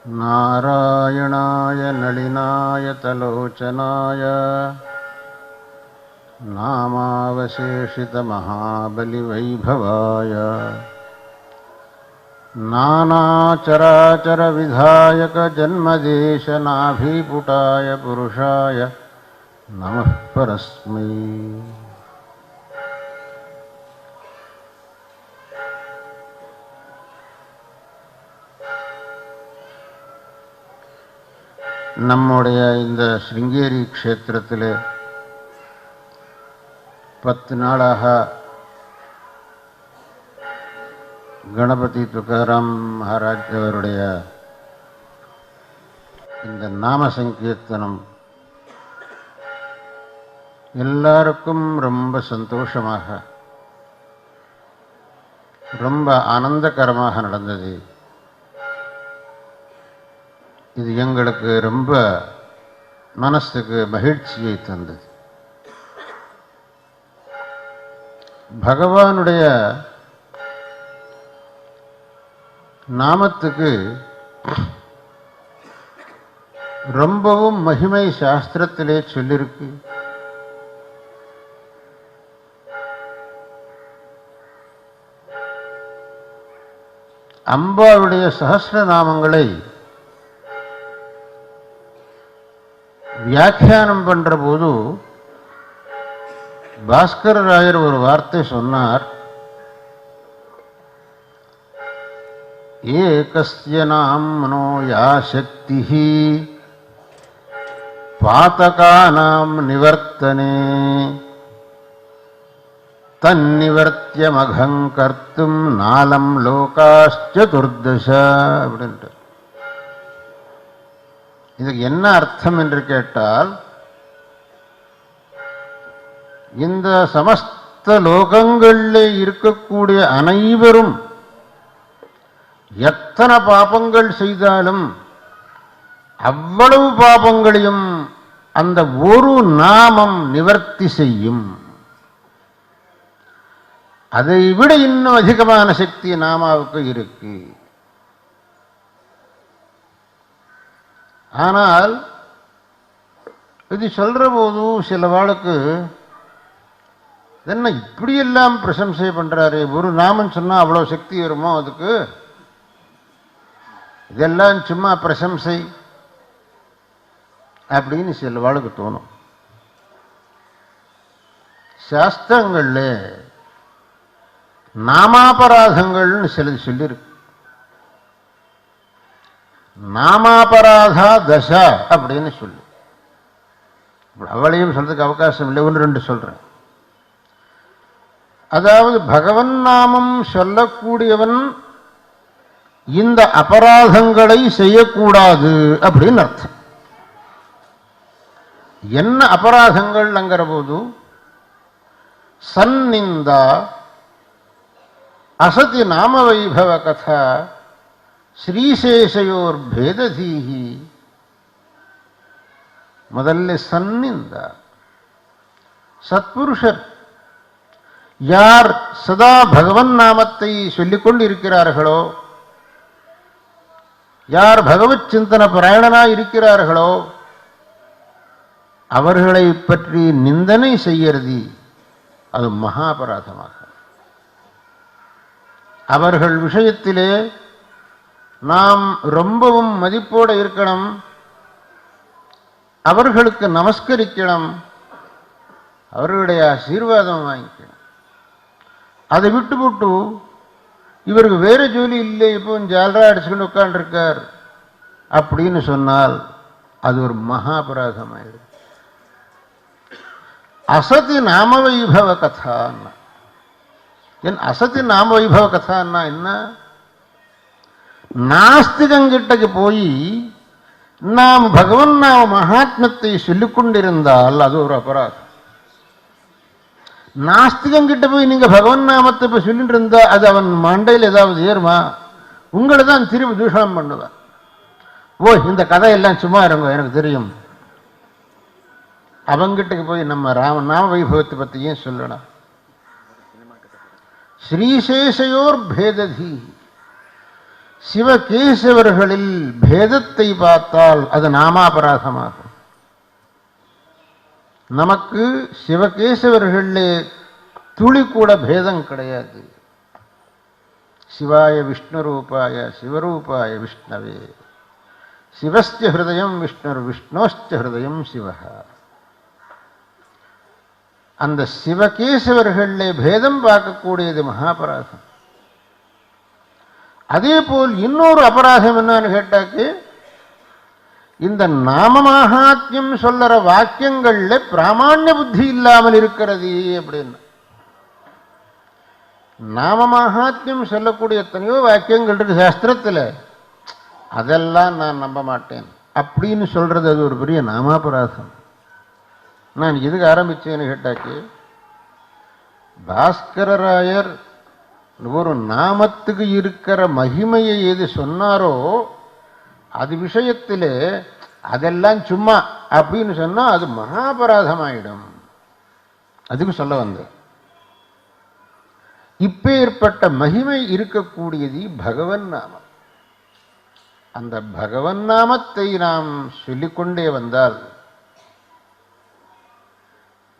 नारायणाय नलिनाय तलोचनाय नामावशेषितमहाबलिवैभवाय नानाचराचरविधायकजन्मदेशनाभिपुटाय पुरुषाय नमः परस्मै। நம்முடைய இந்த ஸ்ருங்கேரி க்ஷேத்திரத்தில் 10 நாளாக கணபதி துக்காராம் மகாராஜ் அவருடைய இந்த நாம சங்கீர்த்தனம் எல்லாருக்கும் ரொம்ப சந்தோஷமாக ரொம்ப ஆனந்தகரமாக நடந்தது. இது எங்களுக்கு ரொம்ப மனசுக்கு மகிழ்ச்சியை தந்தது. பகவானுடைய நாமத்துக்கு ரொம்பவும் மகிமை சாஸ்திரத்திலே சொல்லிருக்கு. அம்பாளுடைய சஹஸ்ரநாமங்களை வியாக்கியானம் பண்ற போது பாஸ்கரராயர் ஒரு வார்த்தை சொன்னார். ஏகஸ்ய நாம்னோ யா சக்திஹி பாதகானாம் நிவர்த்தனே தன்னிவர்த்தியமகம் கர்த்தும் நாலம் லோகாஸ்சதுர்தச அப்படின்ட்டு. இதுக்கு என்ன அர்த்தம் என்று கேட்டால், இந்த சமஸ்த லோகங்களில் இருக்கக்கூடிய அனைவரும் எத்தனை பாபங்கள் செய்தாலும் அவ்வளவு பாபங்களையும் அந்த ஒரு நாமம் நிவர்த்தி செய்யும். அதை விட இன்னும் அதிகமான சக்தி நாமாவுக்கு இருக்கு. ஆனால் இது சொல்ற போது சில வாளுக்கு என்ன இப்படியெல்லாம் பிரசம்சை பண்றாரு, ஒரு நாமம் சொன்னா அவ்வளவு சக்தி வருமோ, அதுக்கு இதெல்லாம் சும்மா பிரசம்சை அப்படின்னு சில வாளுக்கு தோணும். சாஸ்திரங்கள்ல நாமாபராதங்கள்னு சிலது சொல்லியிருக்கு. நாமாபராதா தசா அப்படின்னு சொல்லு. அவளையும் சொல்றதுக்கு அவகாசம் இல்லை, 1-2 சொல்றேன். அதாவது பகவன் நாமம் சொல்லக்கூடியவன் இந்த அபராதங்களை செய்யக்கூடாது அப்படின்னு அர்த்தம். என்ன அபராதங்கள்ங்கிற போது சந்நிந்தா, அசதி நாம வைபவ கதா, ஸ்ரீசேஷயோர் பேததீஹி. முதல்ல சந்நிந்தா. சத்புருஷர் யார் சதா பகவன் நாமத்தை சொல்லிக் கொண்டிருக்கிறார்களோ, யார் பகவத் சிந்தன பராயணனாய் இருக்கிறார்களோ, அவர்களை பற்றி நிந்தனை செய்யறது அது மகாபராதமாக. அவர்கள் விஷயத்திலே நாம் ரொம்பவும் மதிப்போடு இருக்கணும், அவர்களுக்கு நமஸ்கரிக்கணும், அவர்களுடைய ஆசீர்வாதம் வாங்கிக்கணும். அதை விட்டுவிட்டு இவருக்கு வேறு ஜோலி இல்லை, இப்போ ஜாலரா அடிச்சுக்கிட்டு உட்காண்டிருக்கார் அப்படின்னு சொன்னால் அது ஒரு மகாபராதமாயிடும். அசதி நாம வைபவ கதான்னா என் அசதி நாம வைபவ கதான்னா என்ன? நாஸ்திகங்கிட்டக்கு போய் நாம் பகவன் நாம மகாத்மத்தை சொல்லிக் கொண்டிருந்தால் அது ஒரு அபராதம். நாஸ்திகங்கிட்ட போய் நீங்க பகவன் நாமத்தை இப்ப சொல்லிட்டு இருந்தா அது அவன் மண்டையில் ஏதாவது ஏறுமா? உங்களை தான் திரும்பி தூஷணம் பண்ணுவான். ஓ, இந்த கதையெல்லாம் சும்மா இருங்க, எனக்கு தெரியும். அவங்கிட்ட போய் நம்ம நாம வைபவத்தை பற்றியும் சொல்லணும். ஸ்ரீசேஷயோர் பேததி, சிவகேசவர்களில் பேதத்தை பார்த்தால் அது நாமாபராதமாகும். நமக்கு சிவகேசவர்களிலே துளி கூட பேதம் கிடையாது. சிவாய விஷ்ணு ரூபாய சிவரூபாய விஷ்ணவே சிவஸ்ய ஹிருதயம் விஷ்ணுர் விஷ்ணோஸ்ய ஹிருதயம் சிவஹ. அந்த சிவகேசவர்களிலே பேதம் பார்க்கக்கூடியது மகாபராதம். அதே போல் இன்னொரு அபராதம் என்னன்னு கேட்டாக்கு, இந்த நாம மகாத்மியம் சொல்லுற வாக்கியங்கள்ல பிராமாண்ய புத்தி இல்லாமல் இருக்கிறது அப்படின்னு. நாம மகாத்மியம் சொல்லக்கூடிய எத்தனையோ வாக்கியங்கள் இருக்கு சாஸ்திரத்தில், அதெல்லாம் நான் நம்ப மாட்டேன் அப்படின்னு சொல்றது அது ஒரு பெரிய நாமாபராதம். நான் எதுக்கு ஆரம்பிச்சேன்னு கேட்டாக்கு, பாஸ்கரராயர் ஒரு நாமத்துக்கு இருக்கிற மகிமையை எது சொன்னாரோ அது விஷயத்திலே அதெல்லாம் சும்மா அப்படின்னு சொன்னா அது மகாபராதமாயிடும். அதுக்கு சொல்ல வந்தேன். இப்பேற்பட்ட மகிமை இருக்கக்கூடியது பகவன் நாமம். அந்த பகவன் நாமத்தை நாம் சொல்லிக்கொண்டே வந்தால்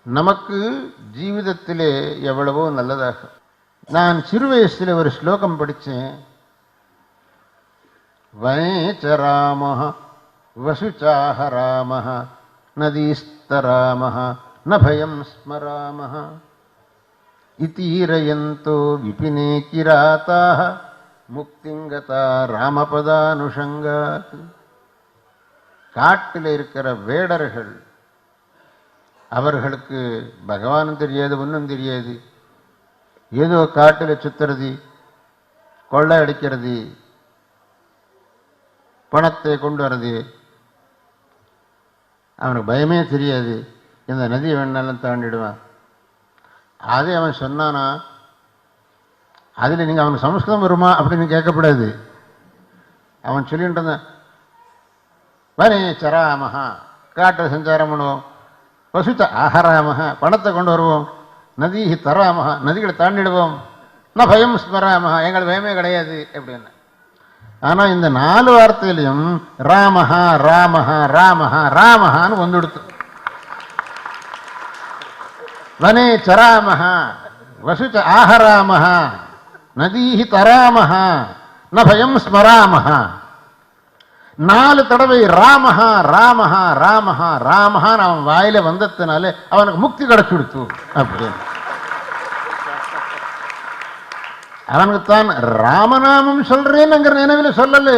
நமக்கு ஜீவிதத்திலே எவ்வளவோ நல்லதாக. நான் சிறு வயசில் ஒரு ஸ்லோகம் படித்தேன். வனேச்ச ராம வசுச்சாஹ ராம நதீஸ்தராம ந பயம் ஸ்மராம இதீரயந்தோ விபினே கிராதாக முக்திங்கதா ராமபதானுஷங்காத். காட்டில் இருக்கிற வேடர்கள், அவர்களுக்கு பகவானும் தெரியாது ஒன்றும் தெரியாது. ஏதோ காட்டில் சுத்துறது, கொள்ளை அடிக்கிறது, பணத்தை கொண்டு வர்றது, அவனுக்கு பயமே தெரியாது. இந்த நதியை வேணாலும் தாண்டிடுவான். அதே அவன் சொன்னானா, அதில் நீங்கள் அவனுக்கு சமஸ்கிருதம் வருமா அப்படின்னு கேட்கக்கூடாது. அவன் சொல்லிட்டு இருந்தான், வனே சராமஹா, காட்டில் சஞ்சாரம் பண்ணுவோம், வசுச்ச ஆஹராமஹா, பணத்தை கொண்டு வருவோம், நதி தராமஹா, நதிகளை தாண்டிடுவோம், நான் பயம் ஸ்மராமஹா, எங்களுக்கு பயமே கிடையாது அப்படின்னு. ஆனால் இந்த 4 வார்த்தையிலையும் ராமஹா ராமஹா ராமஹா ராமஹான்னு வந்துடுத்து. வனே சராமஹா வசுச்ச ஆஹராமஹா நதீஹி தராமஹா ந பயம் ஸ்மராமஹா. 4 தடவை ராமஹா ராமஹா ராமஹா ராமஹான்னு அவன் வாயில வந்ததுனாலே அவனுக்கு முக்தி கிடைச்சுடுத்து அப்படின்னு. அவனுக்குத்தான் ராமநாமம் சொல்றேன்னுங்கிற நினைவில் சொல்லலை.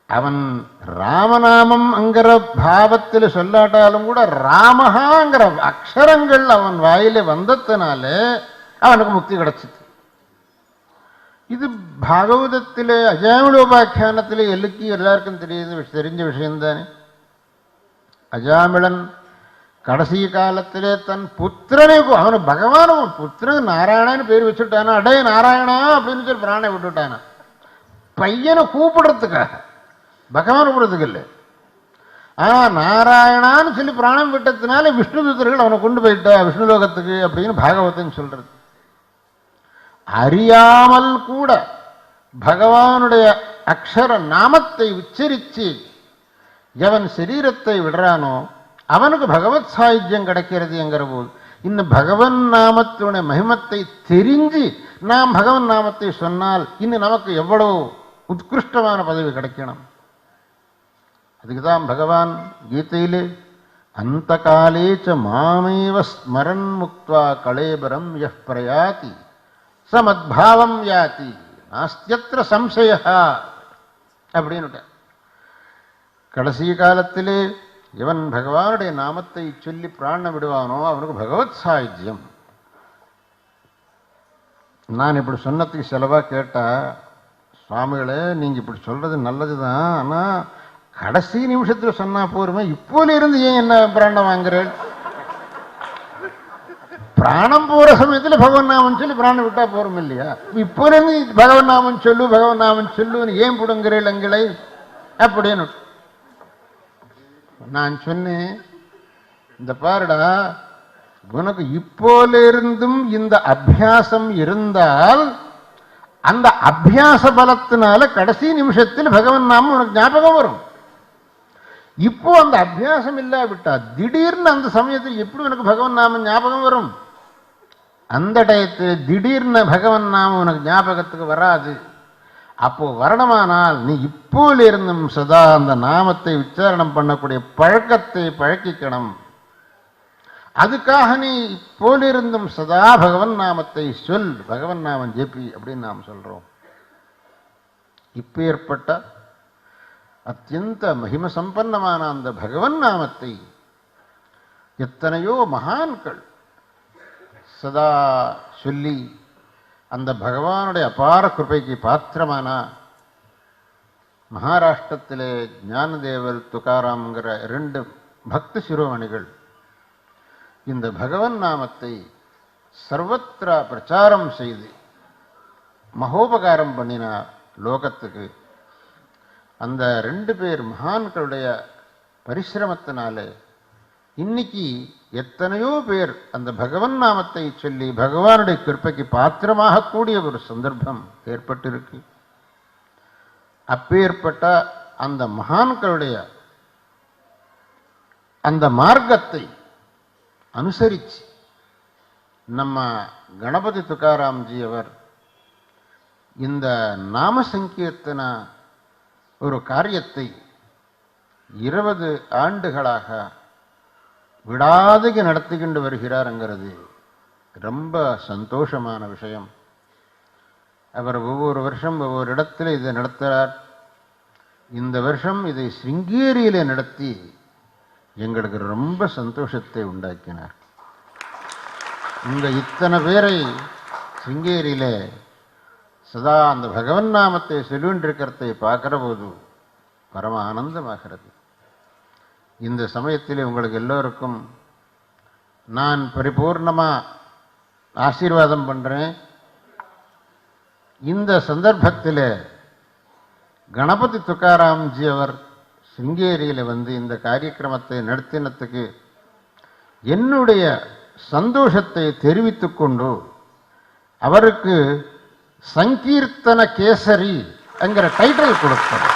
அவன் ராமநாமங்கிற பாவத்தில் சொல்லாட்டாலும் கூட ராமஹாங்கிற அக்ஷரங்கள் அவன் வாயில வந்ததுனால அவனுக்கு முக்தி கிடைச்சிது. இது பாகவதத்திலே அஜாமிளோபாக்கியானத்திலே எல்லாருக்கும் தெரிஞ்ச விஷயம்தானே. அஜாமிளன் கடைசி காலத்திலே தன் புத்திரனை, அவனு பகவான் புத்திரன் நாராயணன்னு பேர் வச்சுட்டானா, அடே நாராயணா அப்படின்னு சொல்லி பிராணை விட்டுட்டானா. பையனை கூப்பிடுறதுக்காக, பகவான் கூப்பிடுறதுக்கு இல்லை. ஆனா நாராயணான்னு சொல்லி பிராணம் விட்டதுனால விஷ்ணு தூதர்கள் அவனை கொண்டு போயிட்டா விஷ்ணு லோகத்துக்கு அப்படின்னு பாகவதன் சொல்றது. அறியாமல் கூட பகவானுடைய அக்ஷர நாமத்தை உச்சரித்து எவன் சரீரத்தை விடுறானோ அவனுக்கு பகவத் சாயுஜ்யம் கிடைக்கிறது என்கிற போது, இன்னும் பகவன் நாமத்துடைய மகிமத்தை தெரிஞ்சு நாம் பகவன் நாமத்தை சொன்னால் இன்னும் நமக்கு எவ்வளவு உத்கிருஷ்டமான பதவி கிடைக்கணும். அதுக்குதான் பகவான் கீதையிலே அந்த காலேச்ச மாமேவ ஸ்மரன் முக்த்வா கலேபரம் யஹ் பிரயாதி சமத்பாவம் யாதி நாஸ்தியத்ர சம்சயா அப்படின்னு. கடைசி காலத்திலே இவன் பகவானுடைய நாமத்தை சொல்லி பிராணம் விடுவானோ அவனுக்கு பகவத் சாயுஜ்யம். நான் இப்படி சொன்னதுக்கு செலவா கேட்டா, சுவாமிகளே நீங்க இப்படி சொல்றது நல்லதுதான், ஆனா கடைசி நிமிஷத்தில் சொன்னா போருமே, இப்போல இருந்து ஏன் என்ன பிராணம் வாங்குறேன்? பிராணம் போற சமயத்தில் பகவன் நாமம் சொல்லி பிராணம் விட்டா போறோம் இல்லையா? இப்போல இருந்து பகவன் நாமம் சொல்லு பகவன் நாமம் சொல்லுன்னு ஏன் புடுங்குறேன் எங்களை அப்படின்னு நான் சொன்னேன். இந்த பாருடா, உனக்கு இப்போல இருந்தும் இந்த அபியாசம் இருந்தால் அந்த அபியாச பலத்தினால கடைசி நிமிஷத்தில் பகவன் நாமம் உனக்கு ஞாபகம் வரும். இப்போ அந்த அபியாசம் இல்லாவிட்டா திடீர்னு அந்த சமயத்தில் எப்படி உனக்கு பகவன் நாமம் ஞாபகம் வரும்? அந்த டயத்தில் திடீர்னு பகவன் நாமம் உனக்கு ஞாபகத்துக்கு வராது. அப்போ வரணுமானால் நீ இப்போலிருந்தும் சதா அந்த நாமத்தை உச்சாரணம் பண்ணக்கூடிய பழக்கத்தை பழக்கிக்கணும். அதுக்காக நீ இப்போலிருந்தும் சதா பகவன் நாமத்தை சொல், பகவன் நாமம் ஜெபி அப்படின்னு நாம் சொல்றோம். இப்பேற்பட்ட அத்தியந்த மகிம சம்பன்னமான அந்த பகவன் நாமத்தை எத்தனையோ மகான்கள் சதா சொல்லி அந்த பகவானுடைய அபார கிருபைக்கு பாத்திரமான மகாராஷ்டிரத்திலே ஞானதேவர் துகாராம்ங்கிற 2 பக்தி சிரோமணிகள் இந்த பகவன் நாமத்தை சர்வத்திர பிரச்சாரம் செய்து மகோபகாரம் பண்ணின லோகத்துக்கு. அந்த 2 பேர் மகான்களுடைய பரிசிரமத்தினாலே இன்னைக்கு எத்தனையோ பேர் அந்த பகவன் நாமத்தை சொல்லி பகவானுடைய கிருப்பைக்கு பாத்திரமாக கூடிய ஒரு சந்தர்ப்பம் ஏற்பட்டிருக்கு. அப்பேற்பட்ட அந்த மகான்களுடைய அந்த மார்க்கத்தை அனுசரிச்சு நம்ம கணபதி துகாராம்ஜி அவர் இந்த நாம சங்கீர்த்தன ஒரு காரியத்தை 20 ஆண்டுகளாக விடாதுக்கு நடத்திக்கொண்டு வருகிறாருங்கிறது ரொம்ப சந்தோஷமான விஷயம். அவர் ஒவ்வொரு வருஷம் ஒவ்வொரு இடத்துல இதை நடத்துகிறார். இந்த வருஷம் இதை சிங்கேரியிலே நடத்தி எங்களுக்கு ரொம்ப சந்தோஷத்தை உண்டாக்கினார். இத்தனை பேரை சிங்கேரியிலே சதா அந்த பகவன் நாமத்தை சொல்லின்றிருக்கிறதை பார்க்கிற போது பரம ஆனந்தமாகிறது. இந்த சமயத்தில் உங்களுக்கு எல்லோருக்கும் நான் பரிபூர்ணமாக ஆசீர்வாதம் பண்ணுறேன். இந்த சந்தர்ப்பத்தில் கணபதி துகாராம்ஜி அவர் சிங்கேரியில் வந்து இந்த காரியக்கிரமத்தை நடத்தினத்துக்கு என்னுடைய சந்தோஷத்தை தெரிவித்து கொண்டு அவருக்கு சங்கீர்த்தன கேசரி என்கிற டைட்டில் கொடுத்தார்.